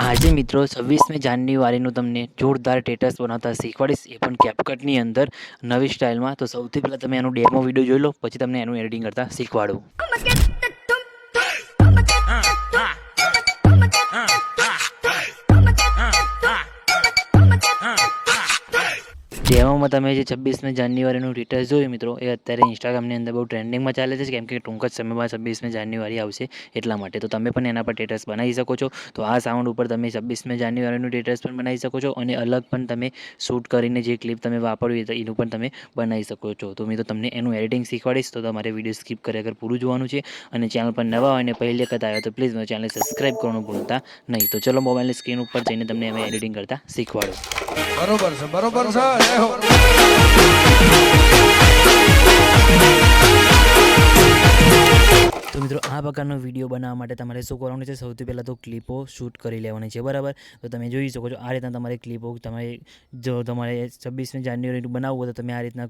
આજે મિત્રો 26મી જાન્યુઆરીનું તમને જોરદાર સ્ટેટસ બનાવતા શીખવાડીશ, એ પણ કેપકટની અંદર નવી સ્ટાઇલમાં. તો સૌથી પહેલાં તમે એનું ડેમો વિડીયો જોઈ લો, પછી તમને એનું એડિટિંગ કરતાં શીખવાડું. ડેમોમાં તમે જે 26મી જાન્યુઆરીનું સ્ટેટસ જોયું મિત્રો, એ અત્યારે ઇન્સ્ટાગ્રામની અંદર બહુ ટ્રેન્ડિંગમાં ચાલે છે, કેમ કે ટૂંક જ સમયમાં 26મી જાન્યુઆરી આવશે એટલા માટે. તો તમે પણ એના પર સ્ટેટસ બનાવી શકો છો. તો આ સાઉન્ડ ઉપર તમે 26મી જાન્યુઆરીનું સ્ટેટસ પણ બનાવી શકો છો, અને અલગ પણ તમે શૂટ કરીને જે ક્લિપ તમે વાપરવી તો એનું પણ તમે બનાવી શકો છો. તો મિત્રો તમને એનું એડિટિંગ શીખવાડીશ, તો તમારે વિડીયો સ્કીપ કર્યા વગર પૂરું જોવાનું છે. અને ચેનલ પર નવા હોય અને પહેલી વખત આવ્યો તો પ્લીઝ મારી ચેનલને સબસ્ક્રાઈબ કરવાનું ભૂલતા નહીં. તો ચલો મોબાઈલની સ્ક્રીન ઉપર જઈને તમને એમાં એડિટિંગ કરતાં શીખવાડું. બરોબર છે, બરોબર છે. જય હો. તો મિત્રો આ પ્રકારનો વિડીયો બનાવવા માટે તમારે શું કરવાનું છે, સૌથી પહેલાં તો ક્લિપો શૂટ કરી લેવાની છે, બરાબર. તો તમે જોઈ શકો છો આ રીતના તમારે ક્લિપો જો તમારે 26મી જાન્યુઆરીનું બનાવવું હોય તો તમે આ રીતના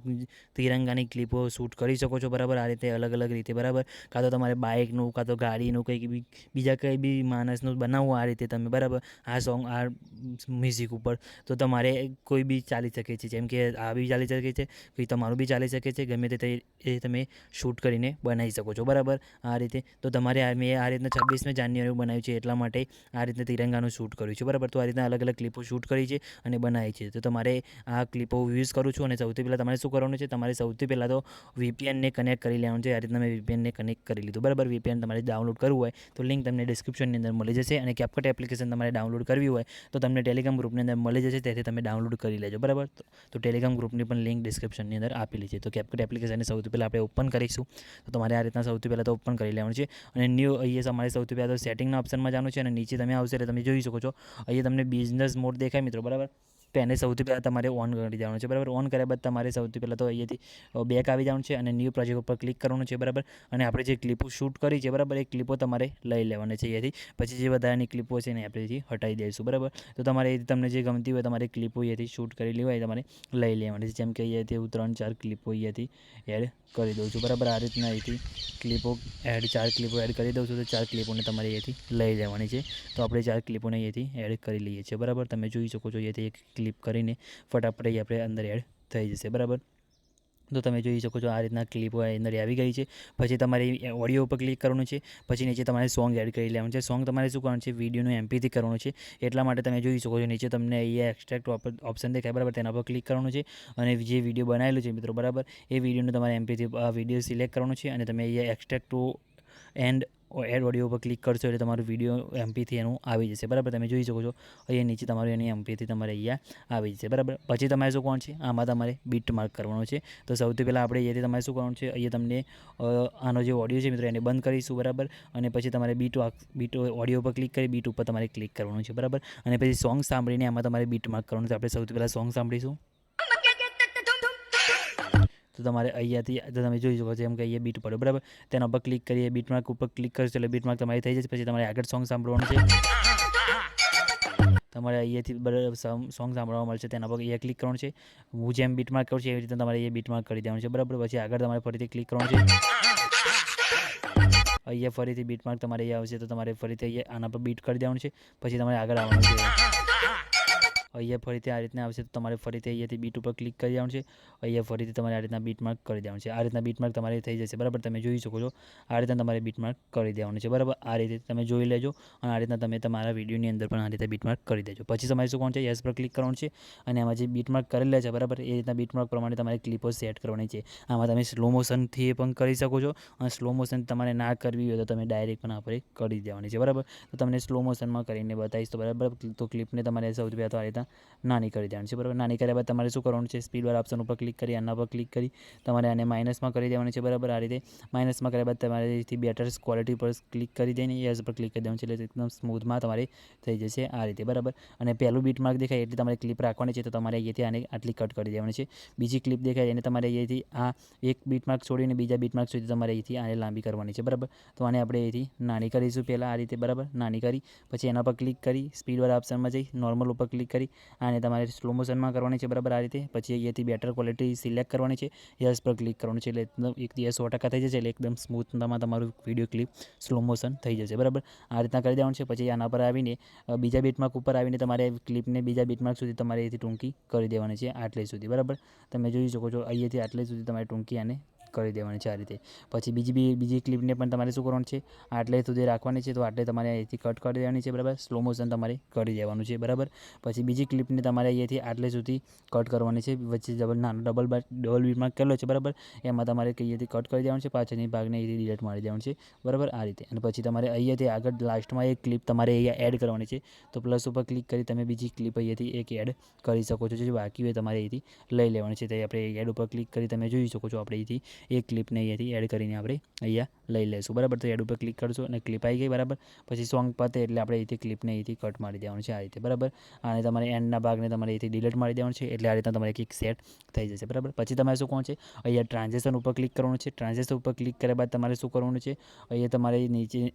તિરંગાની ક્લિપો શૂટ કરી શકો છો, બરાબર. આ રીતે અલગ અલગ રીતે, બરાબર. કાં તો તમારે બાઇકનું, કાં તો ગાડીનું, કંઈક બીજા કંઈ બી માણસનું બનાવવું આ રીતે તમે, બરાબર. આ સોંગ, આ મ્યુઝિક ઉપર તો તમારે કોઈ બી ચાલી શકે છે, જેમ કે આ બી ચાલી શકે છે, કોઈ તમારું બી ચાલી શકે છે, ગમે તે એ તમે શૂટ કરીને બનાવી શકો છો, બરાબર. આ રીતે તો તમારે મેં આ રીતના 26મી જાન્યુઆરી બનાવ્યું છે, એટલા માટે આ રીતના તિરંગાનું શૂટ કર્યું છે, બરાબર. તો આ રીતના અલગ અલગ ક્લિપો શૂટ કરી છે અને બનાવી છે. તો તમારે આ ક્લિપો યુઝ કરું છું, અને સૌથી પહેલાં તમારે શું કરવાનું છે, તમારે સૌથી પહેલાં તો VPNને કનેક્ટ કરી લેવાનું છે. આ રીતના મેં VPNને કનેક્ટ કરી લીધું, બરાબર. VPN તમારે ડાઉનલોડ કરવું હોય તો લિંક તમને ડિસ્ક્રિપ્શનની અંદર મળી જશે, અને કેપકટ એપ્લિકેશન તમારે ડાઉનલોડ કરવી હોય તો તમને ટેલિગ્રામ ગ્રુપની અંદર મળી જશે, તેથી તમે ડાઉનલોડ કરી લેજો, બરાબર. તો ટેલિગ્રામ ગ્રુપની પણ લિંક ડિસ્ક્રિપ્શનની અંદર આપેલી છે. તો કેપકટ એપ્લિકેશનને સૌથી પહેલાં આપણે ઓપન કરીશું. તો તમારે આ રીતના સૌથી પહેલાં તો ઓપન કરી લેવાનું છે, અને ન્યૂ અહીંયા તમારે સૌથી પહેલાં તો સેટિંગના ઓપ્શનમાં જવાનું છે, અને નીચે તમે આવશે એટલે તમે જોઈ શકો છો અહીંયા તમને બિઝનેસ મોડ દેખાય મિત્રો, બરાબર. તો એને સૌથી પહેલાં તમારે ઓન કરી દેવાનું છે, બરાબર. ઓન કર્યા બાદ તમારે સૌથી પહેલાં તો અહીંયાથી બેક આવી જવાનું છે, અને ન્યૂ પ્રોજેક્ટ ઉપર ક્લિક કરવાનું છે, બરાબર. અને આપણે જે ક્લિપો શૂટ કરી છે, બરાબર, એ ક્લિપો તમારે લઈ લેવાની છે અહીંયાથી. પછી જે વધારાની ક્લિપો છે એને આપણે અહીંથી હટાવી દઈશું, બરાબર. તો તમારે તમને જે ગમતી હોય તમારે ક્લિપો અહીંયાથી શૂટ કરેલી હોય તમારે લઈ લેવાની છે, જેમ કે અહીંયાથી હું 3-4 ક્લિપો અહીંયાથી એડ કરી દઉં છું, બરાબર. આ રીતના અહીંથી ક્લિપો 4 ક્લિપો એડ કરી દઉં છું. તો 4 ક્લિપોને તમારે અહીંયાથી લઈ લેવાની છે. તો આપણે 4 ક્લિપોને અહીંયાથી એડ કરી લઈએ છીએ, બરાબર. તમે જોઈ શકો છો અહીંયાથી એક ક્લિપ કરીને ફટાફટ અહીં આપણે અંદર એડ થઈ જશે, બરાબર. તો તમે જોઈ શકો છો આ રીતના ક્લિપો અંદર આવી ગઈ છે. પછી તમારે ઓડિયો ઉપર ક્લિક કરવાનું છે, પછી નીચે તમારે સોંગ એડ કરી લેવાનું છે. સોંગ તમારે શું કરવાનું છે, વિડીયોનું MP3 કરવાનું છે, એટલા માટે તમે જોઈ શકો છો નીચે તમને અહીંયા એક્સટ્રેક્ટ ઓપ્શન દેખાય, બરાબર. તેના પર ક્લિક કરવાનું છે, અને જે વિડીયો બનાવેલું છે મિત્રો, બરાબર, એ વિડીયોનું તમારે MP3 વિડીયો સિલેક્ટ કરવાનું છે, અને તમે અહીંયા extract to and add audio ઉપર ક્લિક કરશો એટલે તમારું વિડીયો MP3 એનું આવી જશે, બરાબર. તમે જોઈ શકો છો અહીંયા નીચે તમારું એની MP3 તમારે અહીંયા આવી જશે, બરાબર. પછી તમારે શું કરવાનું છે, આમાં તમારે બીટ માર્ક કરવાનો છે. તો સૌથી પહેલાં આપણે અહીંયાથી તમારે શું કરવાનું છે, અહીંયા તમને આનો જે ઓડિયો છે મિત્રો એને બંધ કરીશું, બરાબર. અને પછી તમારે બીટ ઓડિયો ઉપર ક્લિક કરી બીટ ઉપર તમારે ક્લિક કરવાનું છે, બરાબર. અને પછી સોંગ સાંભળીને આમાં તમારે બીટ માર્ક કરવાનું છે. આપણે સૌથી પહેલાં સોંગ સાંભળીશું. તો તમારે અહીંયાથી તમે જોઈ શકો છો જેમ કે અહીંયા બીટ પડે, બરાબર. તેના ઉપર ક્લિક કરીએ, બીટમાર્ક ઉપર ક્લિક કરશો એટલે બીટમાર્ક તમારી થઈ જશે. પછી તમારે આગળ સોંગ સાંભળવાનું છે, તમારે અહીંયાથી બરાબર સોંગ સાંભળવા મળશે, તેના પર અહીંયા ક્લિક કરવાનું છે. હું જેમ બીટમાર્ક કરું છું એવી રીતે તમારે અહીંયા બીટમાર્ક કરી દેવાનું છે, બરાબર. પછી આગળ તમારે ફરીથી ક્લિક કરવાનું છે, અહીંયા ફરીથી બીટમાર્ક તમારે અહીંયા આવશે તો તમારે ફરીથી અહીંયા આના પર બીટ કરી દેવાનું છે. પછી તમારે આગળ આવવાનું છે, અહીંયા ફરીથી આ રીતના આવશે તો તમારે ફરીથી અહીંયાથી બીટ ઉપર ક્લિક કરી દેવાનું છે. અહીંયા ફરીથી તમારે આ રીતના બીટમાર્ક કરી દેવાનું છે. આ રીતના બીટમાર્ક તમારે થઈ જશે, બરાબર. તમે જોઈ શકો છો આ રીતના તમારે બીટમાર્ક કરી દેવાનું છે, બરાબર. આ રીતે તમે જોઈ લેજો, અને આ રીતના તમે તમારા વિડીયોની અંદર પણ આ રીતે બીટમાર્ક કરી દેજો. પછી તમારે શું કરવાનું છે, યસ પર ક્લિક કરવાનું છે, અને આમાં જે બીટમાર્ક કરેલા છે, બરાબર, એ રીતના બીટમાર્ક પ્રમાણે તમારે ક્લિપો સેટ કરવાની છે. આમાં તમે સ્લો મોશનથી પણ કરી શકો છો, અને સ્લો મોશન તમારે ના કરવી હોય તો તમે ડાયરેક્ટ પણ આપણે કરી દેવાની છે, બરાબર. તો તમને સ્લો મોશનમાં કરીને બતાવીશ તો બરાબર. તો ક્લિપને તમારે સૌથી પહેલાં તો આ રીતના નાની કરી દેવાની છે, બરાબર. નાની કર્યા બાદ તમારે શું કરવાનું છે, સ્પીડવાળા ઓપ્શન ઉપર ક્લિક કરી આના પર ક્લિક કરી તમારે આને માઇનસમાં કરી દેવાની છે, બરાબર. આ રીતે માઇનસમાં કર્યા બાદ તમારે અહીંથી બેટર ક્વોલિટી પર ક્લિક કરી દઈને યસ પર ક્લિક કરી દેવાનું છે, એટલે એકદમ સ્મૂથમાં તમારે થઈ જશે આ રીતે, બરાબર. અને પહેલું બીટમાર્ક દેખાય એટલે તમારે ક્લિપ રાખવાની છે, તો તમારે અહીંયાથી આને આટલી કટ કરી દેવાની છે. બીજી ક્લિપ દેખાય એને તમારે અહીંયાથી આ એક બીટમાર્ક છોડીને બીજા બીટમાર્ક સુધી તમારે અહીંથી આને લાંબી કરવાની છે, બરાબર. તો આને આપણે અહીંથી નાની કરીશું પહેલાં આ રીતે, બરાબર. નાની કરી પછી એના પર ક્લિક કરી સ્પીડવાળા ઓપ્શનમાં જઈ નોર્મલ ઉપર ક્લિક કરી કરી આને તમારે સ્લો મોશનમાં કરવાની છે બરાબર આ રીતે. પછી અહીંયાથી બેટર ક્વોલિટી સિલેક્ટ કરવાની છે, યસ પર ક્લિક કરવાનું છે એટલે એકદમ 100% થઈ જશે એટલે એકદમ સ્મૂથમાં તમારું વિડીયો ક્લિપ સ્લો મોશન થઈ જશે બરાબર. આ રીતના કરી દેવાનું છે. પછી આના પર આવીને બીજા બીટમાર્ક ઉપર આવીને તમારે ક્લિપને બીજા બીટમાર્ક સુધી તમારે અહીંથી ટૂંકી કરી દેવાની છે આટલે સુધી બરાબર. તમે જોઈ શકો છો અહીંયાથી આટલે સુધી તમારે ટૂંકી આને કરી દેવાની છે આ રીતે. પછી બીજી ક્લિપને પણ તમારે શું કરવાનું છે, આટલે સુધી રાખવાની છે તો આટલે તમારે અહીંથી કટ કરી દેવાની છે બરાબર. સ્લો મોશન તમારે કરી દેવાનું છે બરાબર. પછી બીજી ક્લિપને તમારે અહીંયાથી આટલે સુધી કટ કરવાની છે, વચ્ચે ડબલ બીટમાર્ક કરેલો છે બરાબર, એમાં તમારે અહીંયાથી કટ કરી દેવાનું છે, પાછળની ભાગને અહીંથી ડિલીટ મારી દેવાનું છે બરાબર આ રીતે. અને પછી તમારે અહીંયાથી આગળ લાસ્ટમાં એક ક્લિપ તમારે અહીંયા એડ કરવાની છે, તો પ્લસ ઉપર ક્લિક કરી તમે બીજી ક્લિપ અહીંયાથી એક એડ કરી શકો છો. જે બાકી હોય તમારે અહીંથી લઈ લેવાની છે. તો આપણે એડ ઉપર ક્લિક કરી તમે જોઈ શકો છો આપણે અહીંથી એક ક્લિપને અહીંયાથી એડ કરીને આપણે અહીંયા લઈ લઈશું બરાબર. તો એડ ઉપર ક્લિક કરશો અને ક્લિપ આવી ગઈ બરાબર. પછી સોંગ પતે એટલે આપણે અહીંથી ક્લિપને અહીંથી કટ મારી દેવાનું છે આ રીતે બરાબર. અને તમારે એન્ડના ભાગને તમારે અહીંથી ડિલીટ મારી દેવાનું છે એટલે આ રીતના તમારે એક સેટ થઈ જશે બરાબર. પછી તમારે શું કરવાનું છે, અહીંયા ટ્રાન્ઝેક્શન ઉપર ક્લિક કરવાનું છે. ટ્રાન્ઝેક્શન ઉપર ક્લિક કર્યા બાદ તમારે શું કરવાનું છે, અહીંયા તમારે નીચે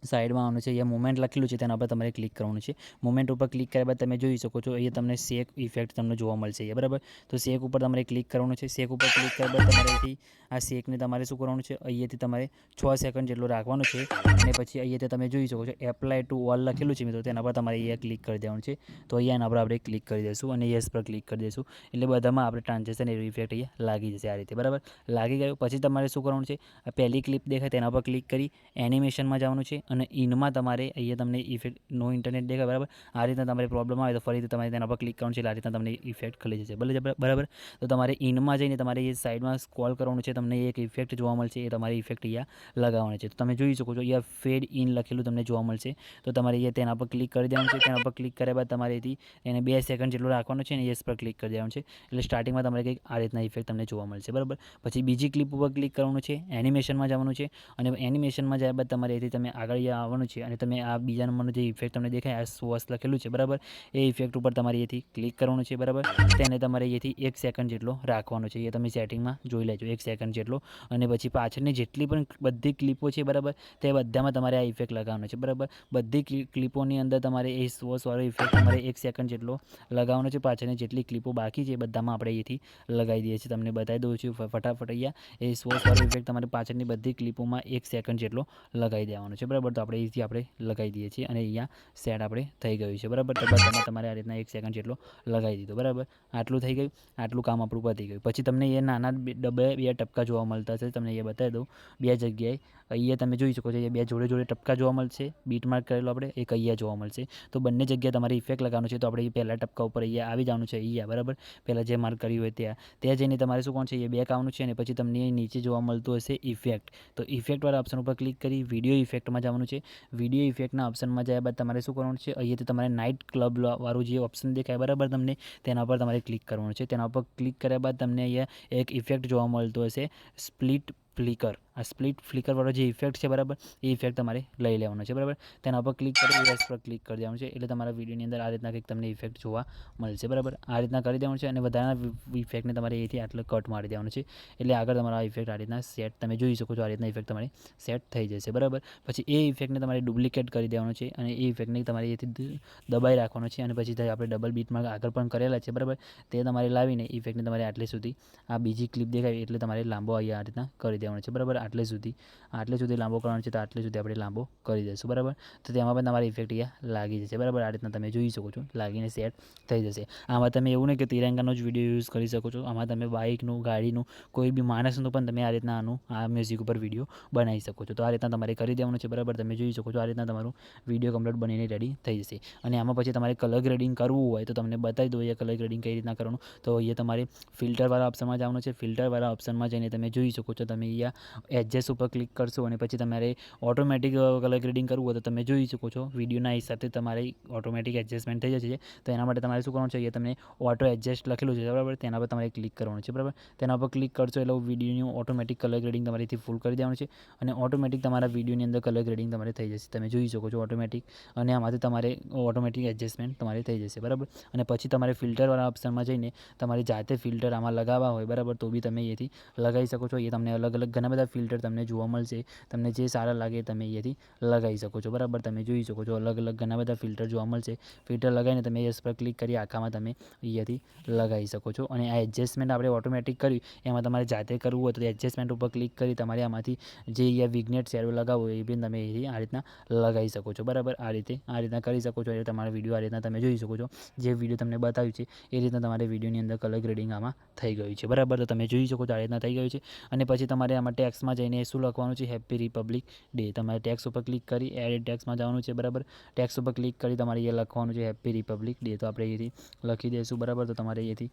સાઈડમાં આવવાનું છે, અહીંયા મુમેન્ટ લખેલું છે તેના પર તમારે ક્લિક કરવાનું છે. મુમેન્ટ ઉપર ક્લિક કર્યા બાદ તમે જોઈ શકો છો અહીંયા તમને શેક ઇફેક્ટ તમને જોવા મળશે અહીંયા બરાબર. તો શેક ઉપર તમારે ક્લિક કરવાનું છે. શેક ઉપર ક્લિક કર્યા બાદ તમારે અહીંથી આ શેકને તમારે શું કરવાનું છે, અહીંયાથી તમારે 6 સેકન્ડ જેટલું રાખવાનું છે. અને પછી અહીંયાથી તમે જોઈ શકો છો એપ્લાય ટુ ઓલ લખેલું છે મિત્રો, તેના પર તમારે અહીંયા ક્લિક કરી દેવાનું છે. તો અહીંયા એના પર આપણે ક્લિક કરી દઈશું અને યસ પર ક્લિક કરી દઈશું એટલે બધામાં આપણે ટ્રાન્ઝેક્શન ઇફેક્ટ અહીંયા લાગી જશે આ રીતે બરાબર. લાગી ગયું પછી તમારે શું કરવાનું છે, આ પહેલી ક્લિપ દેખાય તેના પર ક્લિક કરી એનિમેશનમાં જવાનું છે અને ઇનમાં તમારે અહીંયા તમને ઇફેક્ટ નો ઇન્ટરનેટ દેખાય બરાબર. આ રીતના તમારે પ્રોબ્લેમ આવે તો ફરીથી તમારે તેના પર ક્લિક કરવાનું છે એટલે આ રીતના તમને ઇફેક્ટ ખુલી જશે બરાબર. તો તમારે ઇનમાં જઈને તમારે એ સાઈડમાં સ્ક્રોલ કરવાનું છે, તમને એક ઇફેક્ટ જોવા મળશે, એ તમારી ઇફેક્ટ અહીંયા લગાવવાની છે. તો તમે જોઈ શકો છો અહીંયા ફેડ ઇન લખેલું તમને જોવા મળશે, તો તમારે અહીંયા તેના પર ક્લિક કરી દેવાનું છે. તેના પર ક્લિક કર્યા બાદ તમારે અહીંથી એને 2 સેકન્ડ જેટલું રાખવાનું છે અને યસ પર ક્લિક કરી દેવાનું છે એટલે સ્ટાર્ટિંગમાં તમારે કંઈક આ રીતના ઇફેક્ટ તમને જોવા મળશે બરાબર. પછી બીજી ક્લિપ ઉપર ક્લિક કરવાનું છે, એનિમેશનમાં જવાનું છે અને એનિમેશનમાં જાય બાદ તમારે અહીંથી તમે આગળ આવવાનું છે અને તમે આ બીજા નંબરનું જે ઇફેક્ટ તમને દેખાય આ સોસ લખેલું છે બરાબર, એ ઇફેક્ટ ઉપર તમારે અહીંથી ક્લિક કરવાનું છે બરાબર. તેને તમારે અહીંથી 1 સેકન્ડ જેટલો રાખવાનો છે, એ તમે સેટિંગમાં જોઈ લેજો 1 સેકન્ડ જેટલો. અને પછી પાછળની જેટલી પણ બધી ક્લિપો છે બરાબર, તે બધામાં તમારે આ ઇફેક્ટ લગાવવાનો છે બરાબર. બધી ક્લિપોની અંદર તમારે એ સોસવાળો ઇફેક્ટ તમારે 1 સેકન્ડ જેટલો લગાવવાનો છે. પાછળની જેટલી ક્લિપો બાકી છે બધામાં આપણે અહીંથી લગાવી દઈએ છીએ. તમને બતાવી દઉં છું ફટાફટ અહીંયા એ સોસવાળો ઇફેક્ટ તમારે પાછળની બધી ક્લિપોમાં 1 સેકન્ડ જેટલો લગાવી દેવાનો છે બરાબર. તો આપણે અહીંથી આપણે લગાવી દઈએ છીએ અને અહીંયા સેટ આપણે થઈ ગયું છે બરાબર. તો બધામાં તમારે આ રીતના 1 સેકન્ડ જેટલો લગાવી દીધો બરાબર. આટલું થઈ ગયું, આટલું કામ આપણું પતી ગયું. પછી તમને એ નાના બે ટપકા જોવા મળતા છે, તમને એ બતાવી દઉં 2 જગ્યાએ. અહીંયા તમે જોઈ શકો છો એ 2 જોડે જોડે ટપકા જોવા મળશે, બીટ માર્ક કરેલો આપણે એક અહીંયા જોવા મળશે. તો બંને જગ્યાએ તમારે ઇફેક્ટ લગાવવાનું છે. તો આપણે પહેલા ટપકા ઉપર અહીંયા આવી જવાનું છે અહીંયા બરાબર, પહેલાં જે માર્ક કર્યું હોય ત્યાં જઈને તમારે શું કરવાનું છે, એ બેક આવવાનું છે અને પછી તમને નીચે જોવા મળતું હશે ઇફેક્ટ. તો ઇફેક્ટવાળા ઓપ્શન ઉપર ક્લિક કરી વિડીયો ઇફેક્ટમાં જવાનું છે. વિડીયો ઇફેક્ટના ઓપ્શનમાં ગયા બાદ તમારે શું કરવાનું છે, અહીંયાથી તમારે નાઇટ ક્લબ વાળું જે ઓપ્શન દેખાય બરાબર તમને, તેના પર તમારે ક્લિક કરવાનું છે. તેના પર ક્લિક કર્યા બાદ તમને અહીંયા એક ઇફેક્ટ જોવા મળતો હશે, સ્પ્લિટ ફ્લિકર. આ સ્પ્લિટ ફ્લિકરવાળો જે ઇફેક્ટ છે બરાબર, એ ઇફેક્ટ તમારે લઈ લેવાનો છે બરાબર. તેના પર ક્લિક કરી યસ પર ક્લિક કરી દેવાનું છે એટલે તમારા વિડીયોની અંદર આ રીતના કંઈક તમને ઇફેક્ટ જોવા મળશે બરાબર. આ રીતના કરી દેવાનું છે અને વધારાના ઇફેક્ટને તમારે અહીંથી આટલે કટ મારી દેવાનું છે એટલે આગળ તમારા આ ઇફેક્ટ આ રીતના સેટ તમે જોઈ શકો છો, આ રીતના ઇફેક્ટ તમારે સેટ થઈ જશે બરાબર. પછી એ ઇફેક્ટને તમારે ડુપ્લિકેટ કરી દેવાનું છે અને એ ઇફેક્ટને તમારે અહીંથી દબાઈ રાખવાનો છે અને પછી આપણે ડબલ બીટમાં આગળ પણ કરેલા છે બરાબર, તે તમારે લાવીને ઇફેક્ટને તમારે આટલે સુધી આ બીજી ક્લિપ દેખાય એટલે તમારે લાંબો અહીંયા આ રીતના કરી દેવાનો છે બરાબર. આટલે સુધી લાંબો કરવાનો છે, તો આટલે સુધી આપણે લાંબો કરી દઈશું બરાબર. તો તેમાં પણ તમારી ઇફેક્ટ અહીંયા લાગી જશે બરાબર. આ રીતના તમે જોઈ શકો છો લાગીને સેટ થઈ જશે. આમાં તમે એવું નહીં કે તિરંગાનો જ વિડીયો યુઝ કરી શકો છો, આમાં તમે બાઇકનું, ગાડીનું, કોઈ બી માણસનું પણ તમે આ રીતના આ મ્યુઝિક ઉપર વિડીયો બનાવી શકો છો. તો આ રીતના તમારે કરી દેવાનું છે બરાબર. તમે જોઈ શકો છો આ રીતના તમારું વિડીયો કમ્પ્લીટ બનીને રેડી થઈ જશે. અને આમાં પછી તમારે કલર ગ્રેડિંગ કરવું હોય તો તમને બતાવી દો એ કલર ગ્રેડિંગ કઈ રીતના કરવાનું. તો અહીંયા તમારે ફિલ્ટરવાળા ઓપ્શનમાં જવાનું છે. ફિલ્ટરવાળા ઓપ્શનમાં જઈને તમે જોઈ શકો છો, તમે અહીંયા એડજસ્ટ ઉપર ક્લિક કરશો અને પછી તમારે ઓટોમેટિક કલર ગ્રેડિંગ કરવું હોય તો તમે જોઈ શકો છો વિડીયોના હિસાબથી તમારે ઓટોમેટિક એડજસ્ટમેન્ટ થઈ જશે. તો એના માટે તમારે શું કરવાનું છે, અહીંયા તમને ઓટો એડજસ્ટ લખેલું છે બરાબર, તેના પર તમારે ક્લિક કરવાનું છે બરાબર. તેના પર ક્લિક કરશો એટલે વિડીયોનું ઓટોમેટિક કલર ગ્રેડિંગ તમારેથી ફૂલ કરી દેવાનું છે અને ઓટોમેટિક તમારા વિડીયોની અંદર કલર ગ્રેડિંગ તમારે થઈ જશે. તમે જોઈ શકો છો ઓટોમેટિક, અને આમાંથી તમારે ઓટોમેટિક એડજસ્ટમેન્ટ તમારે થઈ જશે બરાબર. અને પછી તમારે ફિલ્ટરવાળા ઓપ્શનમાં જઈને તમારે જાતે ફિલ્ટર આમાં લગાવવા હોય બરાબર, તો બી તમે અહીંયાથી લગાવી શકો છો. એ તમને અલગ અલગ ઘણા બધા ફિલ્ટર તમને જોવા મળશે. તમને જે સારા લાગે તમે અહીંયાથી લગાવી શકો છો. બરાબર, તમે જોઈ શકો છો અલગ અલગ ઘણા બધા ફિલ્ટર જોવા મળશે. ફિલ્ટર લગાવીને તમે યસ પર ક્લિક કરી આખામાં તમે અહીંયાથી લગાવી શકો છો. અને આ એડજસ્ટમેન્ટ આપણે ઓટોમેટિક કર્યું, એમાં તમારે જાતે કરવું હોય તો એડજસ્ટમેન્ટ ઉપર ક્લિક કરી તમારે આમાંથી જે અહીંયા વિગ્નેટ શેડો લગાવો એ બી તમે આ રીતના લગાવી શકો છો. બરાબર, આ રીતના કરી શકો છો. એટલે તમારા વિડીયો આ રીતના તમે જોઈ શકો છો. જે વિડીયો તમને બતાવ્યું છે એ રીતના તમારે વિડીયોની અંદર કલર ગ્રેડિંગ આમાં થઈ ગયું છે. બરાબર, તો તમે જોઈ શકો છો આ રીતના થઈ ગયું છે. અને પછી તમારે આમાં ટેક્સમાં જઈને શું લખવાનું છે, હેપી રિપબ્લિક ડે. તમારે ટેક્સ ઉપર ક્લિક કરી એડિટ ટેક્સમાં જવાનું છે. બરાબર, ટેક્સ ઉપર ક્લિક કરી તમારે એ લખવાનું છે હેપી રિપબ્લિક ડે. તો આપણે અહીંથી લખી દઈશું. બરાબર, તો તમારે અહીંયાથી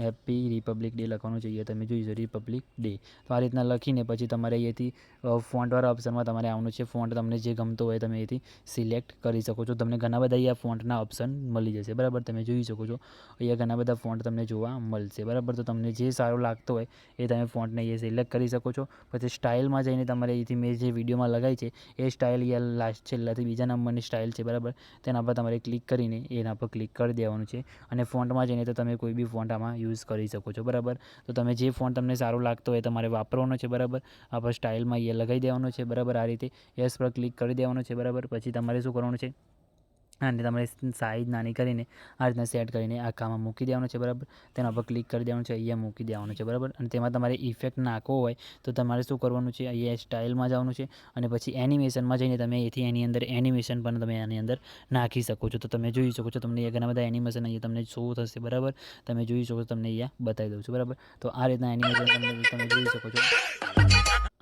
હેપી રિપબ્લિક ડે લખવાનું છે. અહીંયા તમે જોઈશો રિપબ્લિક ડે. તો આ રીતના લખીને પછી તમારે અહીંયાથી ફોન્ટવાળા ઓપ્શનમાં તમારે આવવાનું છે. ફોન્ટ તમને જે ગમતો હોય તમે અહીંથી સિલેક્ટ કરી શકો છો. તમને ઘણા બધા અહીંયા ફોન્ટના ઓપ્શન મળી જશે. બરાબર, તમે જોઈ શકો છો અહીંયા ઘણા બધા ફોન્ટ તમને જોવા મળશે. બરાબર, તો તમને જે સારો લાગતો હોય એ તમે ફોન્ટને અહીંયા સિલેક્ટ કરી શકો છો. પછી સ્ટાઇલમાં જઈને તમારે અહીંથી મેં જે વિડીયોમાં લગાવી છે એ સ્ટાઇલ અહીંયા લાસ્ટ છેલ્લાથી બીજા નંબરની સ્ટાઇલ છે. બરાબર, તેના પર તમારે ક્લિક કરીને એના પર ક્લિક કરી દેવાનું છે. અને ફોન્ટમાં જઈને તો તમે કોઈ બી ફોન્ટ આમાં યુઝ કરી શકો છો. બરાબર, તો તમે જે ફોન્ટ તમને સારો લાગતો હોય તમારે વાપરવાનો છે. બરાબર, આપણે સ્ટાઇલમાં અહીંયા લગાવી દેવાનો છે. બરાબર, આ રીતે યસ પર ક્લિક કરી દેવાનો છે. બરાબર, પછી તમારે શું કરવાનું છે, અને તમારે સાઈઝ નાની કરીને આ રીતના સેટ કરીને આખામાં મૂકી દેવાનું છે. બરાબર, તેના પર ક્લિક કરી દેવાનું છે, અહીંયા મૂકી દેવાનું છે. બરાબર, અને તેમાં તમારે ઇફેક્ટ નાખવો હોય તો તમારે શું કરવાનું છે, અહીંયા સ્ટાઇલમાં જવાનું છે. અને પછી એનિમેશનમાં જઈને તમે એથી એની અંદર એનિમેશન પણ તમે એની અંદર નાખી શકો છો. તો તમે જોઈ શકો છો તમને ઘણા બધા એનિમેશન અહીંયા તમને શો થશે. બરાબર, તમે જોઈ શકો છો, તમને અહીંયા બતાવી દઉં છું. બરાબર, તો આ રીતના એનિમેશન તમે જોઈ શકો છો.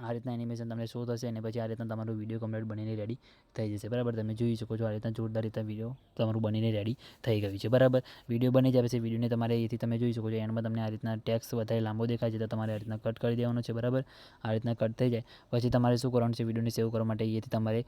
આ રીતના એનિમેશન તમને શો થશે અને પછી આ રીતના તમારું વિડીયો કમ્પ્લીટ બનીને રેડી થઈ જશે. બરાબર, તમે જોઈ શકો છો આ રીતના જોરદાર રીતના વિડીયો તમારું બનીને રેડી થઈ ગયું છે. બરાબર, વિડીયો બની જાય પછી વિડીયોને તમારે અહીંથી તમે જોઈ શકો છો એન્ડમાં તમને આ રીતના ટેક્સ વધારે લાંબો દેખાય છે તો તમારે આ રીતના કટ કરી દેવાનો છે. બરાબર, આ રીતના કટ થઈ જાય પછી તમારે શું કરવાનું છે, વિડીયોને સેવ કરવા માટે અહીંયાથી તમારે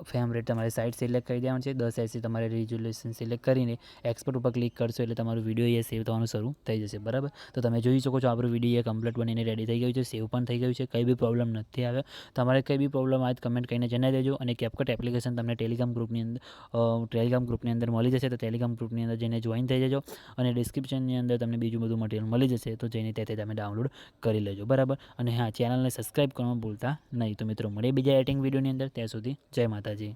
ફ્રેમ રેટ તમારે સાઇડ સિલેક્ટ કરી દેવાનું છે. 1080 તમારે રિઝોલ્યુશન સિલેક્ટ કરીને એક્સપોર્ટ ઉપર ક્લિક કરશો એટલે તમારું વિડીયો અહીંયા સેવ થવાનું શરૂ થઈ જશે. બરાબર, તો તમે જોઈ શકો છો આપણું વિડીયો અહીંયા કમ્પ્લીટ બનીને રેડી થઈ ગયું છે, સેવ પણ થઈ ગયું છે. કંઈ બી પ્રોબ્લેમ નથી આવ્યો. તમારે કંઈ બી પ્રોબ્લેમ આવે કમેન્ટ કરીને જણાવી દેજો. અને કેપકટ એપ્લિકેશન તમને ટેલિગ્રામ ગ્રુપની અંદર મળી જશે. તો ટેલિગ્રામ ગ્રુપની અંદર જઈને જોઈન થઈ જજો. અને ડિસ્ક્રિપ્શનની અંદર તમને બીજું બધું મટીરિયલ મળી જશે તો જઈને ત્યાંથી તમે ડાઉનલોડ કરી લેજો. બરાબર, અને હા, ચેનલને સબસ્ક્રાઈબ કરવાનું ભૂલતા નહીં. તો મિત્રો મળીએ બીજા એડિટિંગ વિડીયોની અંદર. ત્યાં સુધી જય માતાજી.